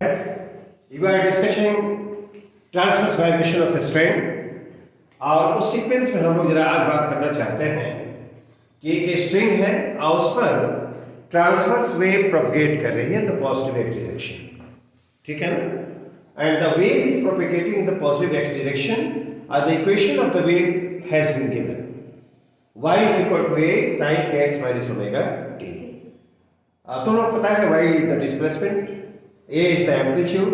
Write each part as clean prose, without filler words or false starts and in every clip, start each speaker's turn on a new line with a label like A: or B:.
A: You are discussing transverse vibration of a strain और उस sequence में हम लोग जरा आज बात करना चाहते हैं कि एक स्ट्रिंग है और उस पर ट्रांसवर्स वेव प्रोपगेट कर रही है द पॉजिटिव एक्स डायरेक्शन, ठीक है ना। And the wave is propagating in the positive x direction और the equation of the wave has been given y equal to a sin kx minus omega t। तुम लोग पता है y is the displacement, a is the amplitude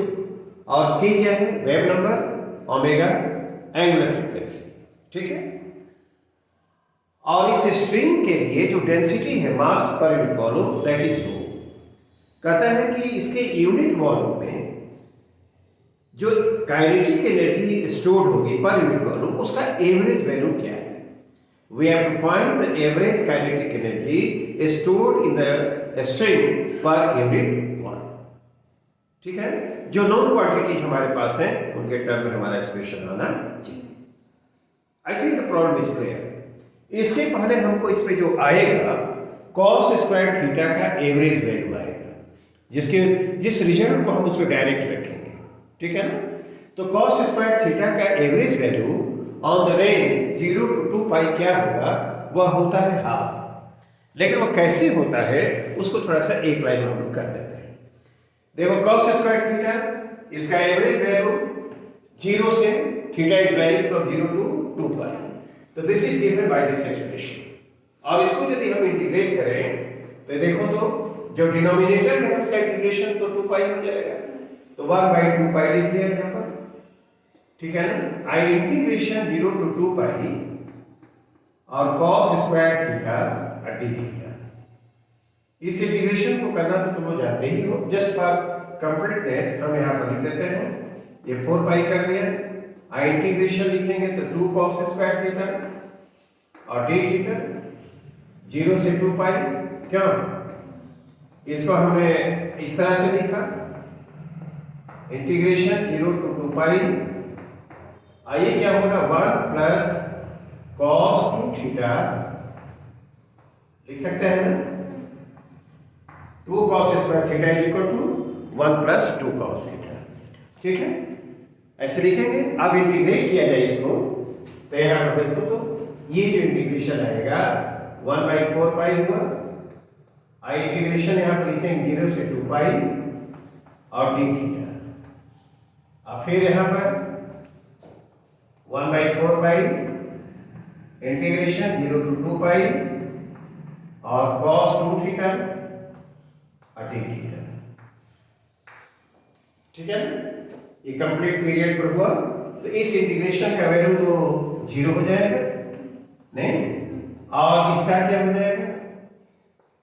A: और t क्या है, wave number, omega angular frequency, ठीक है। और इस स्ट्रिंग के लिए जो डेंसिटी है मास पर unit volume that is rho. कहता है कि इसके यूनिट वॉल्यूम में जो काइनेटिक एनर्जी स्टोर्ड होगी पर यूनिट वॉल्यूम उसका एवरेज वैल्यू क्या है। We have to find the average kinetic energy stored in the string per unit volume, ठीक है। जो नॉन क्वांटिटी हमारे पास है उनके टर्म में हमारा एक्सप्रेशन आना चाहिए। I think the problem is clear. इसके पहले हमको इस पे जो आएगा cos स्क्वायर थीटा का एवरेज वैल्यू आएगा, जिस रिजल्ट को हम उसमें डायरेक्ट रखेंगे, ठीक है ना। तो cos स्क्वायर थीटा का average value on the range 0 to 2 पाई क्या होगा, वह होता है हाफ। लेकिन वो कैसे होता है उसको थोड़ा सा एक लाइन में हम लोग कर देते हैं। देखो cos स्क्वायर थीटा, इसका एवरेज वैल्यू 0 से, theta is varying from 0 to 2 pi, तो this is given by this expression. और इसको यदि हम इंटीग्रेट करें तो देखो तो जो डिनोमिनेटर में है उसका इंटीग्रेशन तो 2 पाई हो जाएगा, तो 1/2 पाई लिख लिया यहाँ पर, ठीक है ना। आई इंटीग्रेशन 0 to 2 पाई और cos square theta D theta. इस इंटीग्रेशन को करना तो तुम लोग जानते ही हो, जस्ट फॉर कंप्लीटनेस हम यहाँ पर लिख देते हैं, ये 4 पाई कर दिया। आई इंटीग्रेशन लिखेंगे तो 2 cos स्क्वायर थीटा और डी थीटा 0 से 2 पाई। क्यों इसको हमने इस तरह से लिखा, इंटीग्रेशन 0 to 2 पाई, आइए क्या होगा 1 प्लस cos 2 थीटा लिख सकते हैं ना, 2 cos square theta is equal to 1 plus 2 cos theta, ठीक है। ऐसे लिखेंगे। अब इंटीग्रेट किया जाए इसको तो यहाँ पर देखो तो ये जो इंटीग्रेशन आएगा 1/4 पाई हुआ। आई इंटीग्रेशन यहाँ पर लिखेंगे 0 से 2 पाई और डी थीटा, और फिर यहाँ पर 1/4 पाई इंटीग्रेशन 0 to 2 पाई और cos 2 थीटा और डी थीटा, ठीक है ना। ये कंप्लीट पीरियड पर हुआ तो इस इंटीग्रेशन का वैल्यू तो 0 हो जाएगा नहीं, और इसका क्या हो जाएगा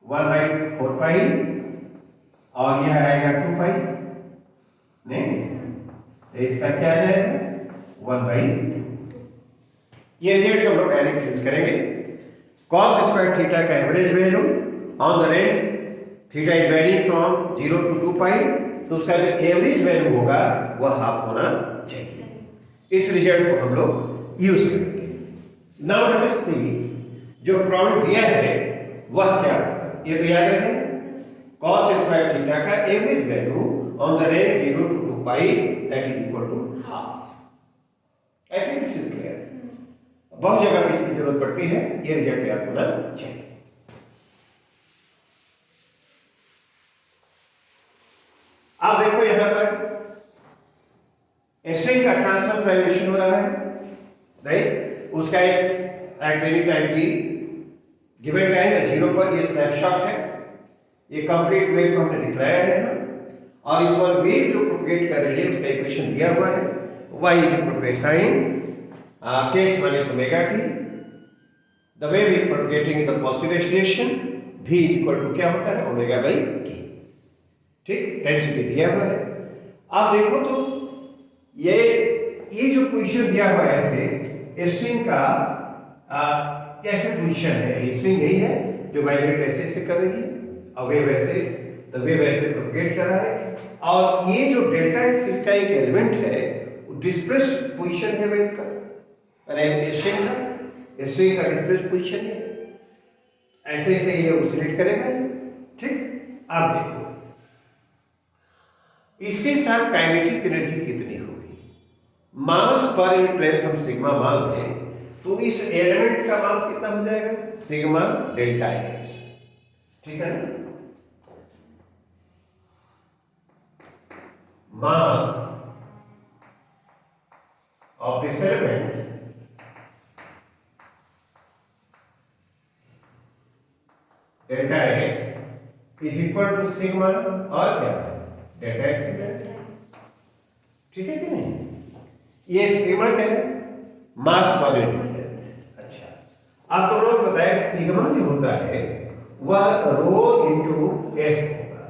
A: 1/4 पाई और यह आएगा 2 पाई नहीं, तो इसका क्या आ जाएगा 1/2। ये रिजल्ट हम लोग डायरेक्ट यूज करेंगे। cos स्क्वायर थीटा का average value on the range theta is varying from 0 to 2 pi, तो उसका जो एवरेज वैल्यू होगा वह हाफ होना चाहिए। इस रिजल्ट को हम लोग यूज करेंगे। नाउ लेट अस सी जो प्रॉब्लम दिया है वह क्या होगा, ये तो याद रहे cos स्क्वायर थीटा का average value on the range 0 to 2 pi that is equal to half. I think this is clear. बहुत जगह पे इसकी जरूरत पड़ती है, ये रिजल्ट याद होना चाहिए। आप देखो यहां पर स्ट्रिंग का ट्रांसवर्स वाइब्रेशन हो रहा है, राइट। उसका एक at any time T given time 0 पर ये स्नैपशॉट है, ये कंप्लीट वेव को हमने दिखलाया है, और इस पर वेव जो प्रोपगेट कर रही है उसका इक्वेशन दिया हुआ है, y is equal to sin kx minus omega t। the wave is propagating in the positive x direction, v is equal to क्या होता है ओमेगा बाई k, ठीक। डेंसिटी दिया हुआ है। आप देखो तो ये जो पोजीशन दिया हुआ है ऐसे स्ट्रिंग का ऐसे पोजीशन है, स्ट्रिंग यही है जो वाइब्रेट ऐसे से कर रही है और वेव ऐसे, तो वेव ऐसे प्रोपगेट कर रहा है, और ये जो डेल्टा एक्स इसका एक एलिमेंट है डिस्प्लेस्ड पोजीशन है वेव का, स्ट्रिंग का डिस्प्लेस्ड पोजीशन है, ऐसे से ये ऑसिलेट करेगा, ठीक। आप देखो इसके साथ काइनेटिक एनर्जी कितनी होगी? मास पर यूनिट लेंथ हम सिग्मा मान लें तो इस एलिमेंट का मास कितना हो जाएगा? Sigma delta x. ठीक है ना? Mass of this element delta x is equal to sigma और क्या? Delta x. ठीक है कि नहीं? ये सिग्मा क्या है? मास पर यूनिट लेंथ। अच्छा, अब तो लोग बताए सिग्मा जो होता है वह रो इंटू एस होगा।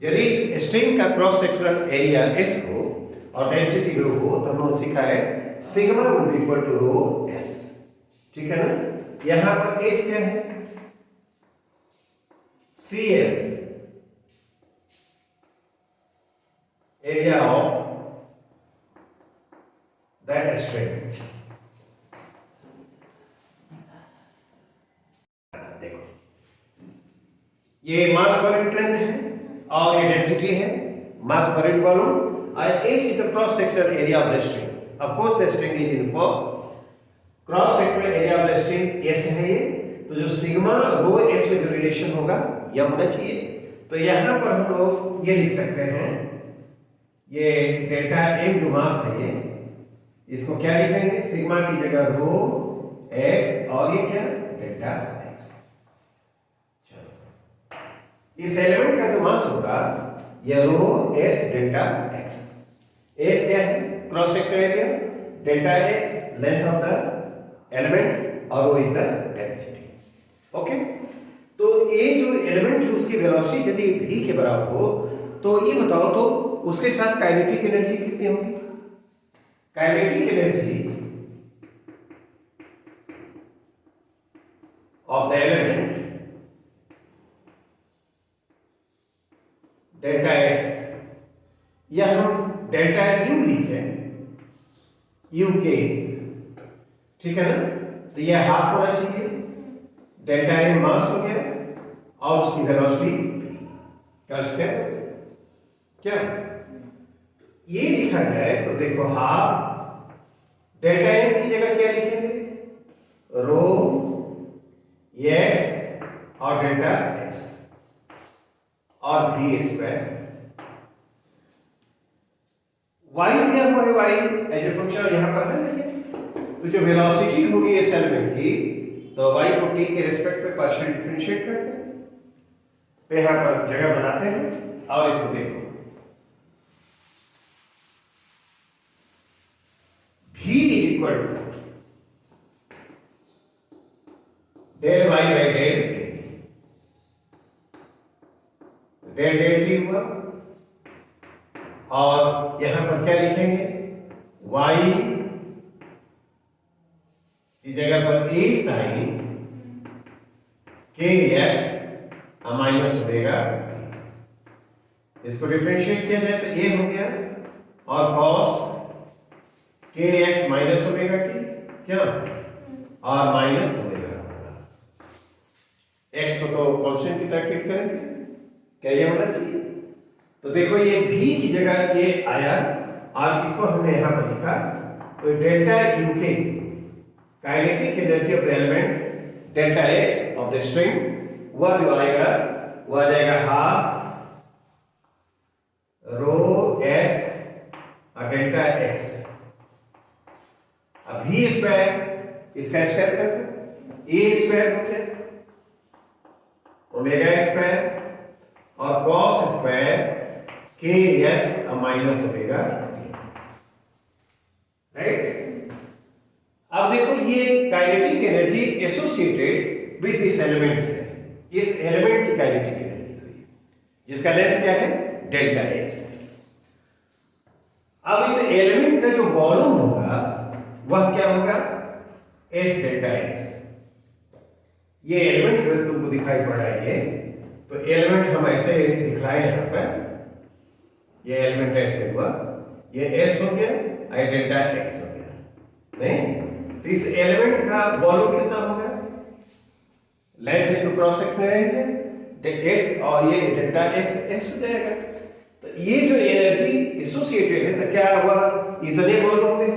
A: यदि स्ट्रिंग का क्रॉस सेक्शनल एरिया एस हो और डेंसिटी रो हो तो हमने सीखा है sigma would be equal to rho s. ठीक है ना? यहां पर एस क्या है? C s, area of that string. देखो ये मास पर यूनिट लेंथ है और ये डेंसिटी है मास पर यूनिट वॉल्यूम और S is the cross sectional area of the string. Of course the string is in for cross sectional area of the string S है ये। तो जो सिग्मा रो एस में जो रिलेशन होगा यह होना चाहिए। तो यहां पर हम लोग ये लिख सकते हैं ये डेल्टा एम जो मास है ये, इसको क्या लिखेंगे? सिग्मा की जगह रो एस और ये क्या? Delta x. चलो, इस एलिमेंट का जो मास होगा ये rho S delta x. S क्या है? Cross sectional area, delta x length of the element और रो इज द डेंसिटी। ओके, तो ये जो एलिमेंट है उसकी वेलोसिटी यदि v के बराबर हो तो ये बताओ तो उसके साथ काइनेटिक एनर्जी कितनी होगी? Kinetic energy of the element delta x, या हम डेल्टा यू लिखे यू के। ठीक है ना? तो यह हाफ होना चाहिए। डेल्टा एम मास हो गया और उसकी वेलोसिटी का स्क्वायर। क्या ये लिखा जाए तो देखो हाफ डेल्टा एम की जगह क्या लिखेंगे? रो एस और डेल्टा एक्स और भी स्क्वायर। वाई क्या हुआ है? वाई एज ए फंक्शन यहां पर है देखिए। तो जो वेलोसिटी होगी इस एलिमेंट की तो y को t के रिस्पेक्ट में पार्शियल डिफरेंशिएट करते हैं। तो यहां पर जगह बनाते हैं और इसको देखो v equal to del y by del t। Del del t हुआ और यहां पर क्या लिखेंगे? y की जगह पर a साइन के एक्स माइनस ओमेगा। इसको डिफरेंशिएट किया जाए तो ये हो गया और कॉस के एक्स माइनस ओमेगा टी क्या और माइनस ओमेगा होगा। एक्स को तो कांस्टेंट की तरह ट्रीट करेंगे, क्या ये होना चाहिए? तो देखो ये भी की जगह ये आया और इसको हमने यहां पर लिखा तो डेल्टा यू के kinetic energy of the element delta x of the string वह जो आएगा वह आ जाएगा हाफ रो एस और डेल्टा एक्स। अब भी स्क्वायर इसका स्क्वायर करते ए स्क्वायर होते ओमेगा स्क्वायर और कॉस स्क्वायर के एक्स माइनस ओमेगा राइट। अब देखो ये kinetic energy associated with this element है। इस एलिमेंट की काइनेटिक एनर्जी हुई जिसका लेंथ क्या है? Delta x. अब इस एलिमेंट का जो वॉल्यूम होगा वह क्या होगा? S delta x. ये एलिमेंट जो तुमको दिखाई पड़ रहा है तो एलिमेंट हम ऐसे दिखलाए यहां पर। ये एलिमेंट ऐसे हुआ, ये एस हो गया और डेल्टा एक्स हो गया। नहीं तो इस एलिमेंट का वॉल्यूम कितना होगा? Length into cross sectional area S और ये डेल्टा एक्स एस हो जाएगा। तो ये जो एनर्जी एसोसिएटेड है तो क्या हुआ, इतने वॉल्यूम में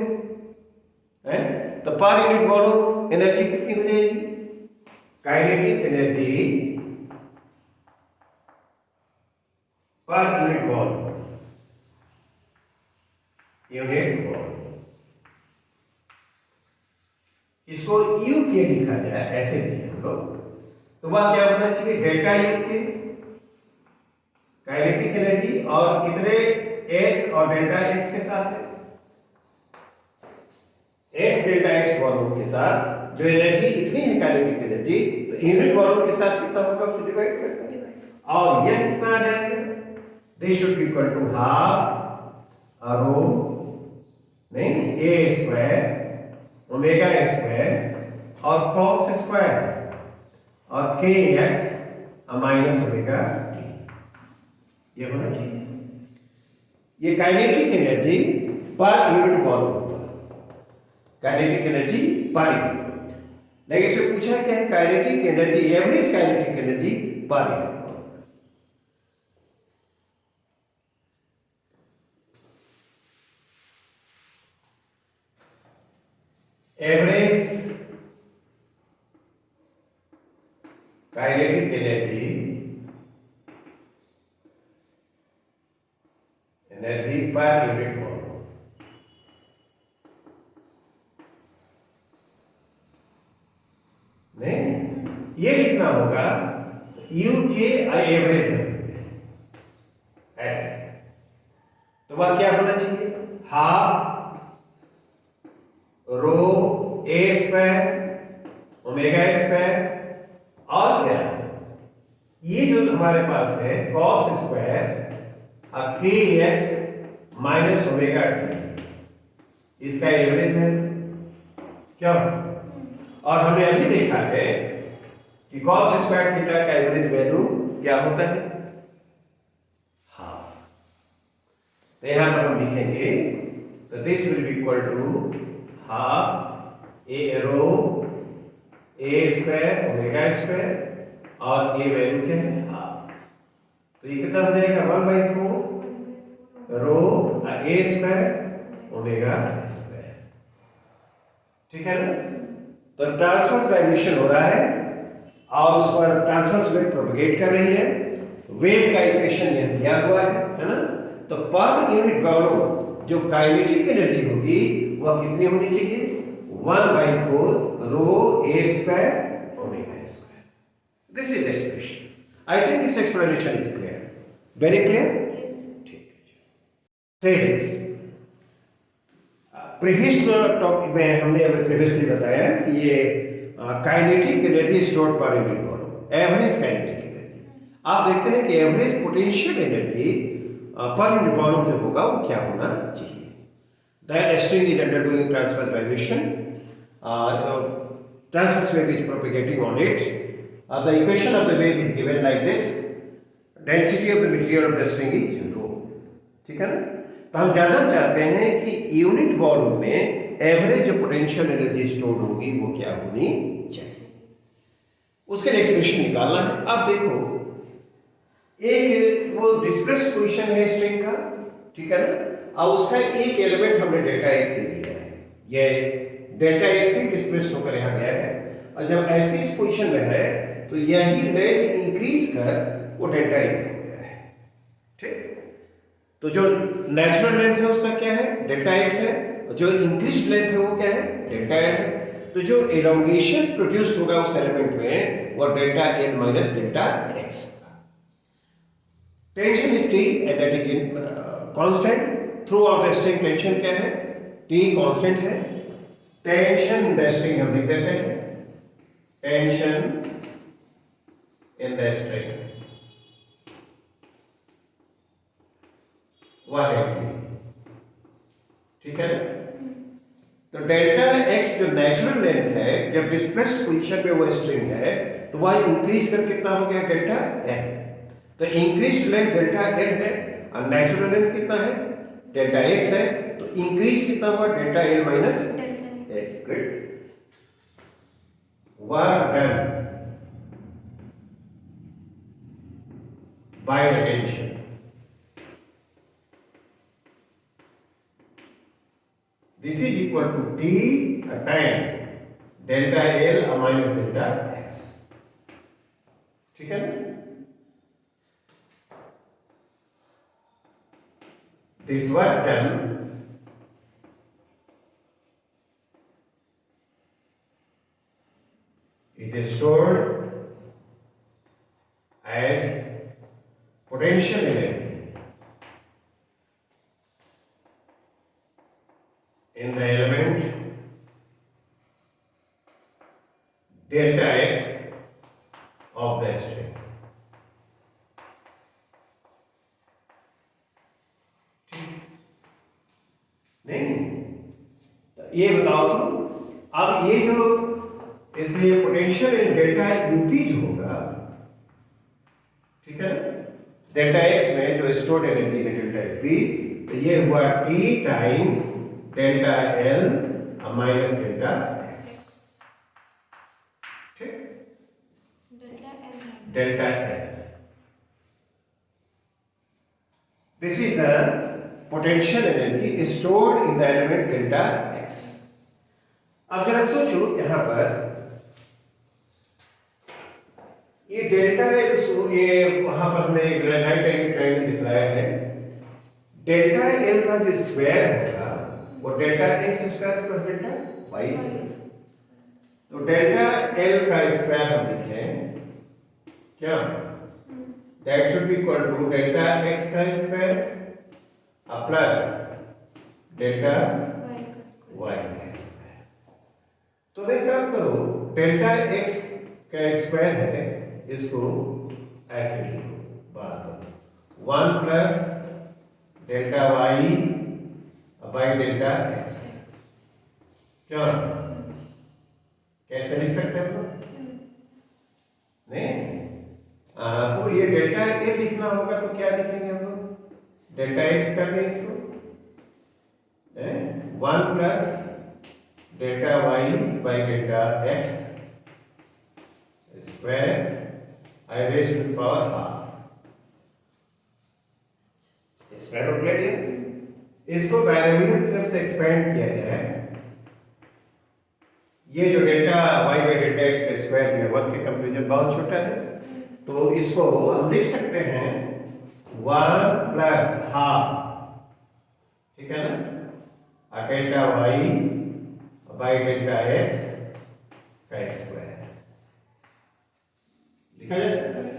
A: है, तो पर यूनिट वॉल्यूम एनर्जी कितनी हो जाएगी, kinetic energy per unit volume, इसको यू के लिखा जाए, ऐसे लिखे हम लोग, तो वह क्या होना चाहिए, डेल्टा यू के काइनेटिक एनर्जी और कितने एस और डेल्टा एक्स के साथ है, एस डेल्टा एक्स वॉल्यूम के साथ जो एनर्जी इतनी है काइनेटिक एनर्जी, तो यूनिट वॉल्यूम के साथ कितना होगा उसे डिवाइड करते हैं, और यह कितना आ जाएगा, this should be equal to half rho नहीं ए स्क्वायर ओमेगा स्क्वायर और कॉस स्क्वायर और k x minus omega T, ये होना चाहिए, ये kinetic energy per unit volume, kinetic energy per unit, लेकिन इसमें पूछा क्या है, kinetic energy average kinetic energy per unit, average kinetic energy per unit volume, नहीं ये लिखना होगा यू के एवरेज ऐसे, तो वह क्या होना चाहिए, half rho a square omega square और क्या, ये जो हमारे पास है कॉस स्क्वायर के एक्स माइनस ओमेगा टी, इसका एवरेज है क्या, और हमने अभी देखा है कि कॉस स्क्वायर थीटा का एवरेज वैल्यू क्या होता है, हाफ, तो यहां पर हम लिखेंगे, तो this will be equal to half a rho a square omega square और ए वैल्यू क्या है हाफ, तो ये कितना हो जाएगा 1/4 rho a square omega square, ठीक है ना, तो ट्रांसवर्स वाइब्रेशन हो रहा है और उस पर ट्रांसवर्स वेव प्रोपगेट कर रही है, वेव का इक्वेशन यह दिया हुआ है ना, तो पर यूनिट वॉल्यूम जो काइनेटिक एनर्जी होगी वह कितनी होनी चाहिए, 1/4 rho a square omega square, this is expression, I think this explanation is clear, very clear, ठीक है, सेविंग्स प्रीवियस टॉपिक में हमने अभी प्रीवियसली बताया कि ये काइनेटिक एनर्जी स्टोर्ड पर unit volume, average kinetic energy, आप देखते हैं कि average potential energy per unit volume जो होगा वो क्या होना चाहिए, the string is undergoing transverse vibration, transverse wave is propagating on it, the equation of the wave is given like this, density of the material of the string is 0, ठीक है ना, तो हम जानना चाहते हैं कि यूनिट वॉल्यूम में एवरेज जो पोटेंशियल एनर्जी स्टोर होगी वो क्या होनी चाहिए, उसके लिए एक्सप्रेशन निकालना है। अब देखो एक वो डिस्प्लेस्ड पोजीशन है स्ट्रिंग का, ठीक है ना, और उसका एक एलिमेंट हमने डेल्टा एक्स से लिया है, ये डेल्टा एक्स से डिस्प्लेस्ड होकर यहाँ गया है, और जब ऐसी इस पोजीशन में है तो यही लेंथ इंक्रीज कर वो डेल्टा ए हो गया है, ठीक, तो जो नेचुरल लेंथ है उसका क्या है डेल्टा एक्स है, और जो इंक्रीज लेंथ है वो क्या है डेल्टा एल है, तो जो एलोंगेशन प्रोड्यूस होगा उस एलिमेंट में वो delta L minus delta x, tension is T and that is in constant through out the string, tension क्या है टी कांस्टेंट है, टेंशन इन द स्ट्रिंग हम लिख देते हैं, टेंशन इन द स्ट्रिंग वह है ठीक है, तो डेल्टा एक्स जो नेचुरल लेंथ है जब डिस्प्लेस्ड पोजीशन पे वो स्ट्रिंग है तो वह इंक्रीज कर कितना हो गया डेल्टा एल, तो इंक्रीज लेंथ डेल्टा एल है और नेचुरल लेंथ कितना है डेल्टा एक्स है, तो इंक्रीज कितना हुआ delta L minus l, good, work done by the tension, this is equal to t times delta L minus delta x. ठीक है ना? This work done is stored as potential energy in the element delta x of the string. नहीं, ये बताओ तो अब ये जो, इसलिए पोटेंशियल इन डेल्टा यूपी जो होगा, ठीक है ना, डेल्टा एक्स में जो स्टोर्ड एनर्जी है डेल्टा यूपी, तो ये हुआ T times delta L minus delta x. ठीक, delta L, this is the potential energy stored in the element delta x. अब जरा सोचो यहां पर ये डेल्टा एक्स, ये वहां पर हमने राइट एंगल ट्रायंगल दिखाया है, डेल्टा एल का जो स्क्वायर होगा वो delta x square plus delta y square. तो डेल्टा एल का स्क्वायर हम लिखें क्या, that should be equal to delta x का स्क्वायर प्लस डेल्टा वाई का स्क्वायर। तो मैं काम करो, डेल्टा एक्स का स्क्वायर है, इसको ऐसे लिखो, बात 1 plus delta y by delta x. क्या कैसे लिख सकते हैं हम लोग? नहीं, तो ये डेल्टा ए लिखना होगा तो क्या लिखेंगे हम लोग? डेल्टा एक्स कर दें इसको, 1 plus delta y by delta x square I raised to the power half। Square root ले लिया, इसको बायनोमियल थ्योरम से एक्सपेंड किया जाए, ये जो delta y by delta x का स्क्वायर है 1 के कंपेरिजन बहुत छोटा है, तो इसको हम लिख सकते हैं 1 प्लस हाफ, ठीक है ना, delta y by delta x का स्क्वायर लिखा जा सकता है।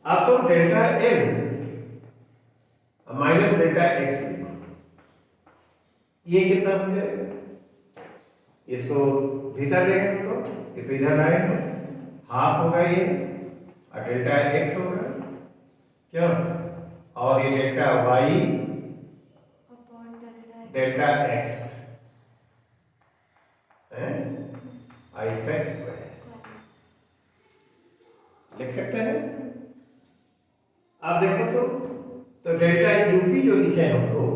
A: अब तो delta L minus delta x, ये कितना हो जाएगा, इसको भीतर ले गए हम लोग, ये तो इधर लाए हैं, हाफ होगा ये और डेल्टा एक्स होगा क्यों, और ये डेल्टा वाई डेल्टा एक्स है, इसका स्क्वायर लिख सकते हैं। आप देखो तो डेल्टा यूपी जो लिखे हैं हम लोग,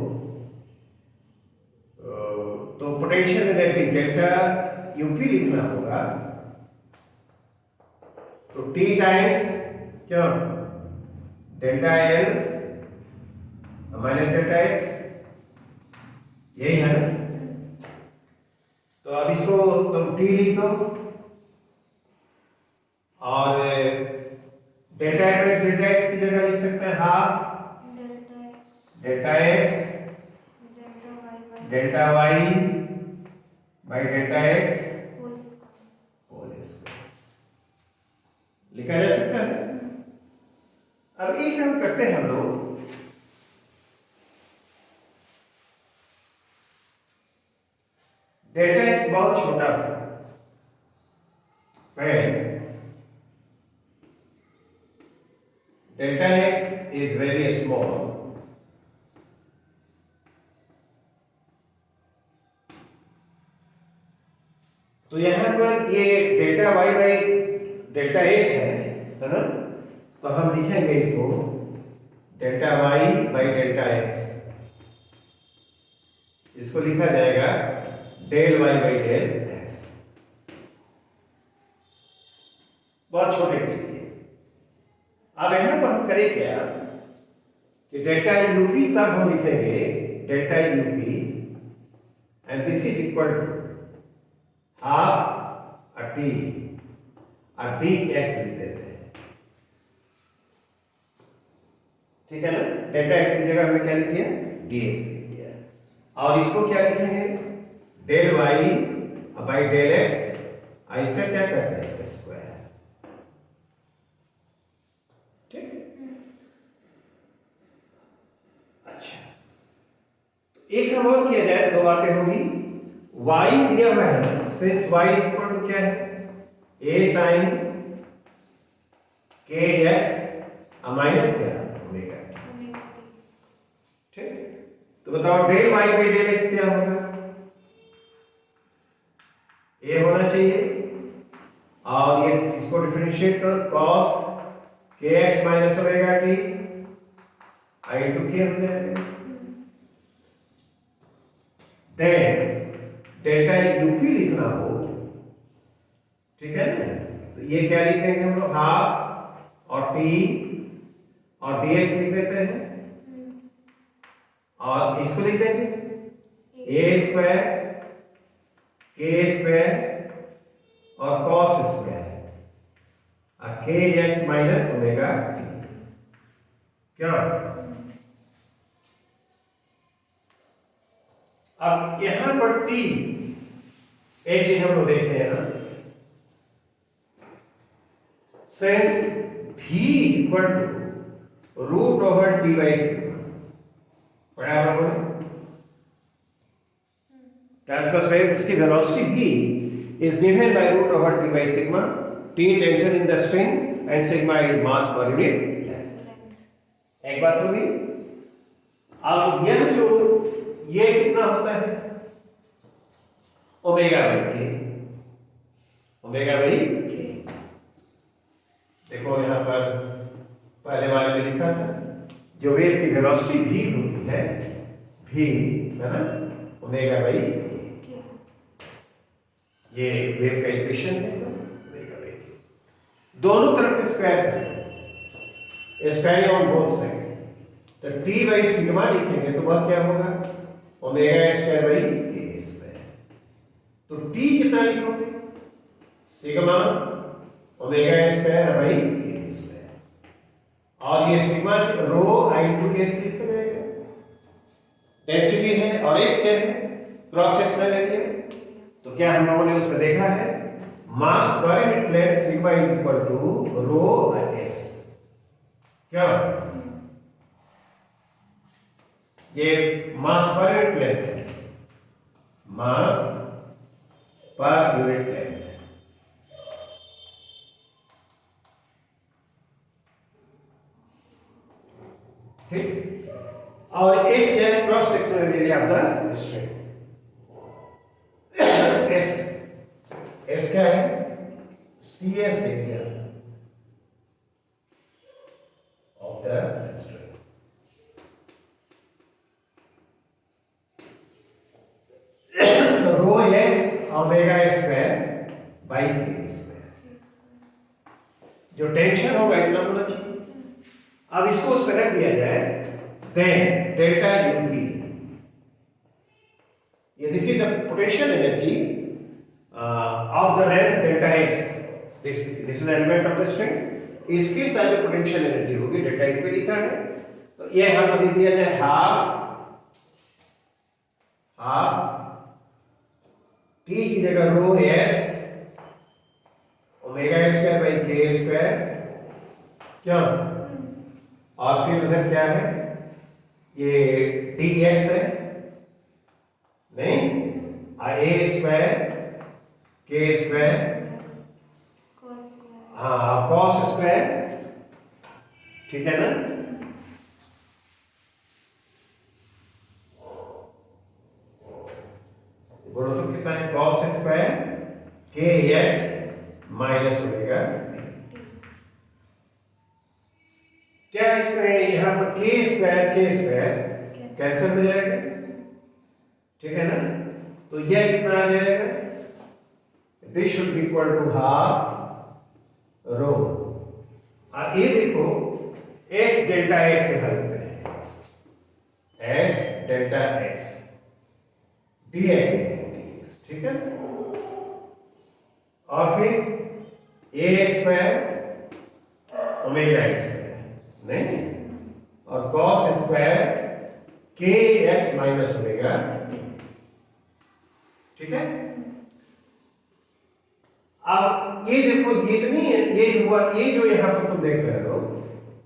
A: तो पोटेंशियल एनर्जी डेल्टा यूपी लिखना होगा, तो टी टाइम्स क्या, delta L minus delta x, यही है ना। तो अब इसको तुम टी लिख दो, और delta L minus delta x की जगह लिख सकते हैं half delta x delta y by delta x whole square लिखा जा सकता है। अब एक काम करते हैं हम लोग, डेल्टा एक्स बहुत छोटा है, delta x is very small, तो यहां पर ये delta y by delta x है ना, तो हम लिखेंगे इसको delta y by delta x, इसको लिखा जाएगा del y by del x, बहुत छोटे के लिए। अब यहां पर हम करें क्या कि डेल्टा यूपी तब हम लिखेंगे delta UP and this is equal to half a t a dx लिख देते हैं, ठीक है ना। डेल्टा एक्स की जगह हमने क्या लिख दिया, dx लिख दिया, और इसको क्या लिखेंगे, del y by del x, ऐसे क्या करते हैं स्क्वायर, ठीक। अच्छा, तो एक काम और किया जाए, दो बातें होंगी। y दिया हुआ है, सिंस y इक्वल टू क्या है, a sin kx माइनस क्या ओमेगा t, ठीक। तो बताओ del y by del x क्या होगा, a होना चाहिए, और ये इसको डिफरेंशिएट करो, cos kx minus omega t i into k हो जाएगा। देन डेल्टा यूपी लिखना हो, ठीक है ना, तो ये क्या लिखेंगे हम लोग, हाफ और टी और dx लिख देते हैं, और इसको लिख देंगे a स्क्वायर k स्क्वायर और cos square kx minus omega t, क्या। अब यहां पर t एक चीज हम लोग देखते हैं ना, since v equal to root over t by sigma, बराबर बोले ट्रांसवर्स वेव, उसकी velocity v is given by root over t by sigma, t tension in the string and sigma is mass per unit length। एक बात होगी। अब यह जो ये कितना होता है, ओमेगा बाई के, ओमेगा बाई के। देखो यहां पर पहले वाले में लिखा था, जो वेव की वेलोसिटी v होती है, v है ना, ओमेगा बाई के, ये वेव का इक्वेशन है, तो ओमेगा बाई के दोनों तरफ स्क्वायर करते हैं, स्क्वायर ऑन बोथ साइड, तो t बाई सिग्मा लिखेंगे तो वह क्या होगा, omega square by k square. तो t कितना लिखोगे, sigma omega square by k square, और ये sigma rho into s लिखा जाएगा, डेंसिटी है, और एस क्या है, क्रॉस सेक्शनल एरिया। तो क्या हम लोगों ने उसमें देखा है, मास पर unit length sigma is equal to rho S, क्या ये मास पर यूनिट लेंथ है, मास पर यूनिट लेंथ, ठीक। और एस क्या है, cross sectional area of the string, s s क्या है, c s area of the string. Rho s omega square by k square, जो टेंशन होगा इतना होना चाहिए। अब इसको उस पर रख दिया जाए, देन डेल्टा यूपी, ये this is the potential energy of the length delta x, this is element of the string, इसकी सारी पोटेंशियल एनर्जी होगी, डेल्टा यूपी लिखा है, तो ये हम लिख दिया जाए हाफ टी की जगह रो s omega square by k square, क्या, और फिर उधर क्या है, ये डी एक्स है, नहीं, ए स्क्वायर के स्क्वायर, हाँ कॉस स्क्वायर, ठीक है ना। बोलो तो कितना है, कॉस स्क्वायर के एक्स माइनस ओमेगा, क्या इसमें यहां पर के स्क्वायर कैंसिल हो जाएगा, ठीक है ना। तो यह कितना आ जाएगा, this should be equal to half rho, और ये देखो एस डेल्टा एक्स से लिखते हैं, s delta x dx dx, ठीक है। और फिर a स्क्वायर ओमेगा स्क्वायर नहीं, और cos square kx minus omega, ठीक है। अब ये देखो, ये इतनी ये हुआ, ये जो यहां पर तुम देख रहे हो,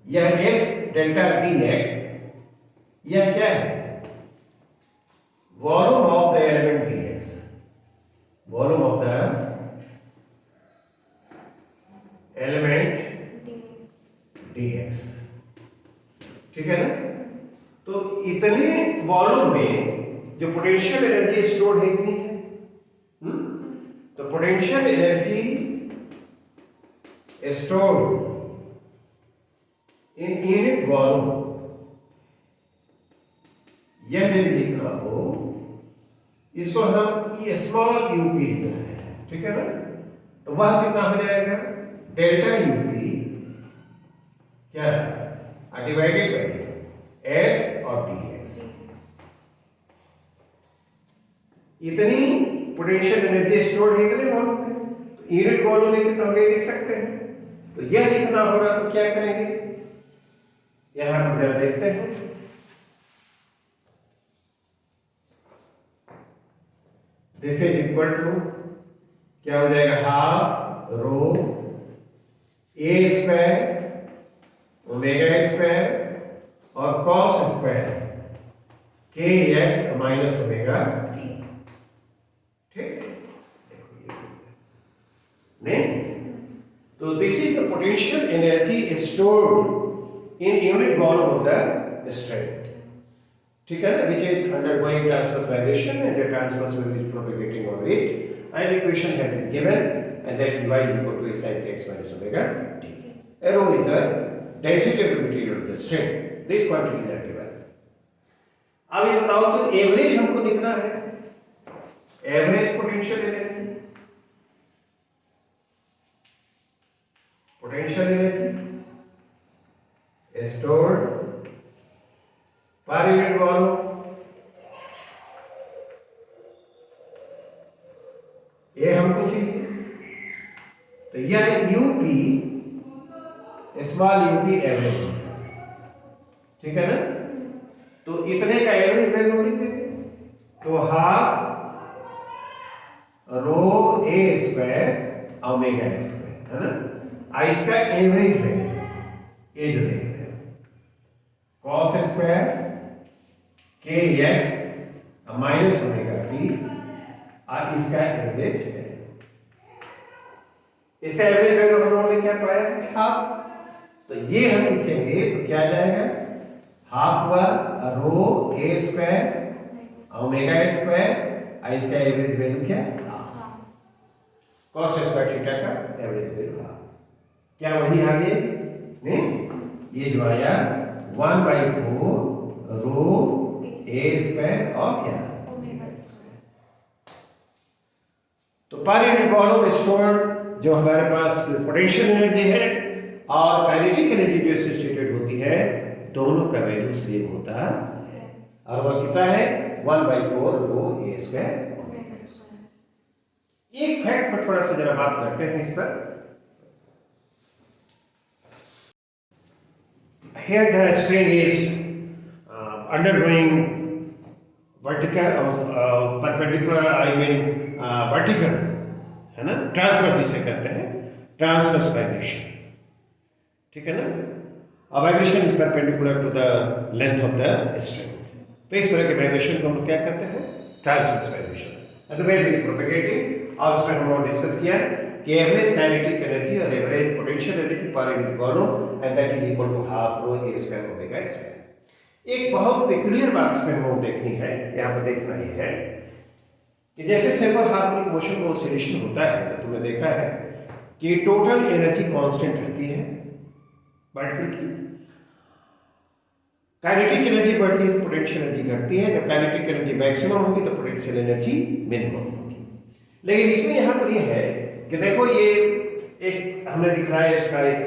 A: यह s डेल्टा dx, यह क्या है? Volume of the element dx, volume of the element dx, ठीक है ना। तो इतने वॉल्यूम में जो पोटेंशियल एनर्जी स्टोर है इतनी है, तो potential energy stored in unit volume, यह यदि लिखना हो, इसको हम ई स्मॉल यूपी लिखना है, ठीक है ना। तो वह कितना हो जाएगा? डेल्टा यूपी क्या डिवाइडेड बाई एस और डीएक्स। इतनी पोटेंशियल एनर्जी स्टोर्ड है इतने वॉल्यूम में, तो यूनिट वॉल्यूम में कितना होगा लिख सकते हैं। तो यह लिखना होगा तो क्या करेंगे, यहां हम जरा देखते हैं। दिस इज इक्वल टू क्या हो जाएगा? Half rho a square omega square और कॉस स्क्वायर के एक्स माइनस ओमेगा, ठीक नहीं। तो this is the potential energy stored in unit volume of the string, ठीक है ना, which is undergoing transverse vibration and the transverse wave is propagating on it, and equation has been given, and that y is equal to a sin kx minus omega t. Rho is the density of the material of the string. These quantities are given. अब ये बताओ तो average हमको लिखना है, average potential energy, potential energy stored per unit volume, ये हमको चाहिए। तो यह यूपी स्मॉल यूपी एवरेज, ठीक है ना। तो इतने का एवरेज वैल्यू लिख देंगे, तो half rho a square omega square, है ना। इसका एवरेज वैल्यू ये जो देख रहे हो, कॉस स्क्वायर के एक्स माइनस ओमेगा टी, और इसका एवरेज है, इसका एवरेज वैल्यू हम लोगों ने क्या पाया है? हाफ। तो ये हम लिखेंगे तो क्या आ जाएगा? हाफ हुआ रो ए स्क्वायर ओमेगा स्क्वायर, और इसका एवरेज वैल्यू क्या? कॉस स्क्वायर थीटा का एवरेज वैल्यू हाफ। क्या वही आगे नहीं, ये जो आया 1/4 रो ए स्क्वायर और क्या ओमेगा स्क्वायर। तो पर यूनिट वॉल्यूम स्टोर्ड जो हमारे पास पोटेंशियल एनर्जी है और काइनेटिक एनर्जी जो एसोसिएटेड होती है, दोनों का वैल्यू सेम होता है, और वह कितना है? 1/4 rho a square omega square. एक फैक्ट पर थोड़ा सा जरा बात करते हैं इस पर। Here the string is undergoing vertical perpendicular, I mean vertical, है ना, ट्रांसवर्स जिसे कहते हैं, ट्रांसवर्स वाइब्रेशन, ठीक है ना। और vibration is perpendicular to the length of the string. तो इस तरह के वाइब्रेशन को हम लोग क्या कहते हैं? Transverse vibration. The wave is propagating, और उसमें हम लोग डिस्कस किया कि एवरेज काइनेटिक एनर्जी और average potential energy per unit volume, and that is equal to half rho a square omega square. एक बहुत पेक्यूलियर बात इसमें हम लोग देखनी है, यहाँ पर देखना ही है कि जैसे सिंपल हार्मोनिक मोशन का ऑसिलेशन होता है, तो तुमने देखा है कि टोटल एनर्जी कांस्टेंट रहती है पार्टिकल की, काइनेटिक एनर्जी बढ़ती है तो पोटेंशियल एनर्जी घटती है, जब काइनेटिक एनर्जी मैक्सिमम होगी तो पोटेंशियल एनर्जी मिनिमम होगी। लेकिन इसमें यहाँ पर यह है कि देखो, ये एक हमने दिखाया इसका एक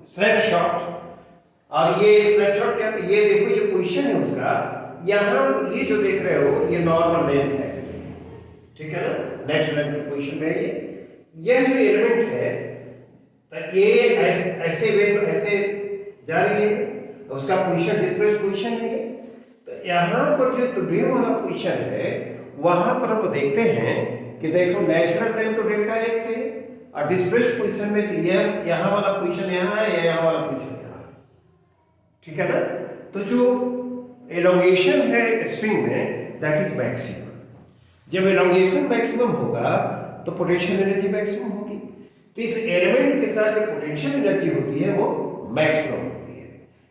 A: स्नैपशॉट और ये स्नैपशॉट क्या है, ये देखो ये पोजीशन है उसका, यहाँ ये जो देख रहे हो ये नॉर्मल लेंथ है, ठीक है ना, नेचुरल की पोजीशन में ये जो एलिमेंट है तो ये ऐसे वेव ऐसे जा रही है, उसका पोजीशन डिस्प्लेस पोजीशन है ये। तो यहाँ पर जो इक्विलिब्रियम वाला पोजीशन है वहां पर हम देखते हैं कि देखो नेचुरल लेंथ तो डेल्टा एक्स है और डिस्प्लेस पोजीशन में तो ये यहाँ वाला पोजीशन यहाँ है या यहाँ वाला पोजीशन यहाँ है, ठीक है ना। तो जो एलोंगेशन है स्ट्रिंग में दैट इज मैक्सिमम। जब एलोंगेशन मैक्सिमम होगा तो पोटेंशियल एनर्जी मैक्सिमम होगी। तो इस एलिमेंट के साथ जो पोटेंशियल एनर्जी होती है वो मैक्सिमम होती है।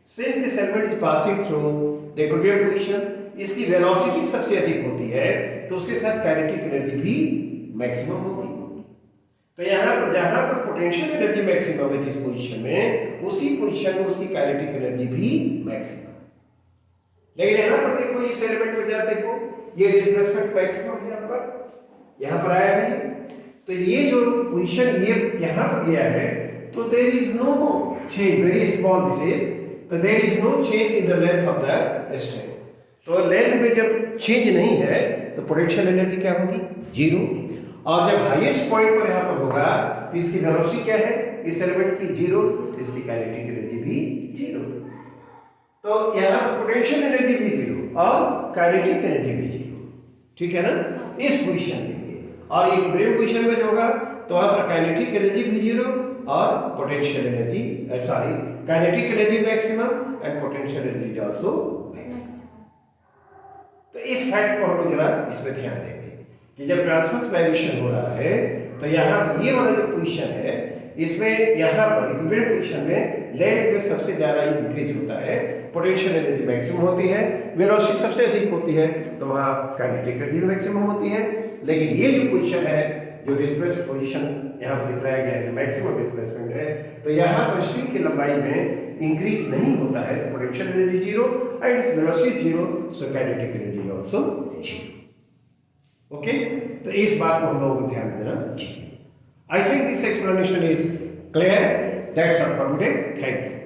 A: Since this element is passing through the equilibrium position, इसकी वेलोसिटी सबसे अधिक होती है तो उसके साथ काइनेटिक एनर्जी भी मैक्सिमम होगी। तो यहाँ पर जहाँ पर पोटेंशियल एनर्जी मैक्सिमम है जिस पोजीशन में, उसी पोजीशन में उसकी काइनेटिक एनर्जी भी मैक्सिमम। लेकिन यहाँ पर देखो इस एलिमेंट में जरा देखो ये डिस्प्लेसमेंट मैक्सिमम है, यहाँ पर आया है, तो ये जो पोजीशन ये यहाँ पर गया है तो there is no change, very small this is, तो there is no change in the length of the string. तो लेंथ में जब चेंज नहीं है तो पोटेंशियल एनर्जी क्या होगी, जीरो। और जब हाईएस्ट पॉइंट पर यहाँ पर होगा तो इसकी वेलोसिटी क्या है इस एलिमेंट की, जीरो, तो इसकी काइनेटिक एनर्जी भी जीरो। तो यहाँ पर पोटेंशियल एनर्जी भी जीरो और काइनेटिक एनर्जी भी जीरो, ठीक है ना, इस पोजीशन के लिए। और ये ब्रेव पोजीशन में जो होगा तो वहाँ पर काइनेटिक एनर्जी भी जीरो और potential energy sorry kinetic energy maximum and potential energy is also maximum. तो इस फैक्ट को हम लोग जरा इसमें ध्यान देंगे कि जब ट्रांसवर्स वाइब्रेशन हो रहा है तो यहाँ पर ये वाला जो पोजीशन है इसमें यहाँ पर इक्विलिब्रियम पोजीशन में लेंथ में सबसे ज्यादा इंक्रीज होता है, पोटेंशियल एनर्जी मैक्सिमम होती है, वेलोसिटी सबसे अधिक होती है तो वहाँ काइनेटिक एनर्जी मैक्सिमम होती है। लेकिन ये जो पोजीशन है जो डिस्प्लेस पोजीशन यहाँ पर दिखाया गया है, मैक्सिमम डिस्प्लेसमेंट है, तो यहाँ पर स्ट्रिंग की लंबाई में इंक्रीज नहीं होता है तो potential energy zero and its velocity zero, so kinetic energy also zero. Okay, तो इस बात को हम लोगों को ध्यान देना चाहिए। I think this explanation is clear. That's all for today. Thank you.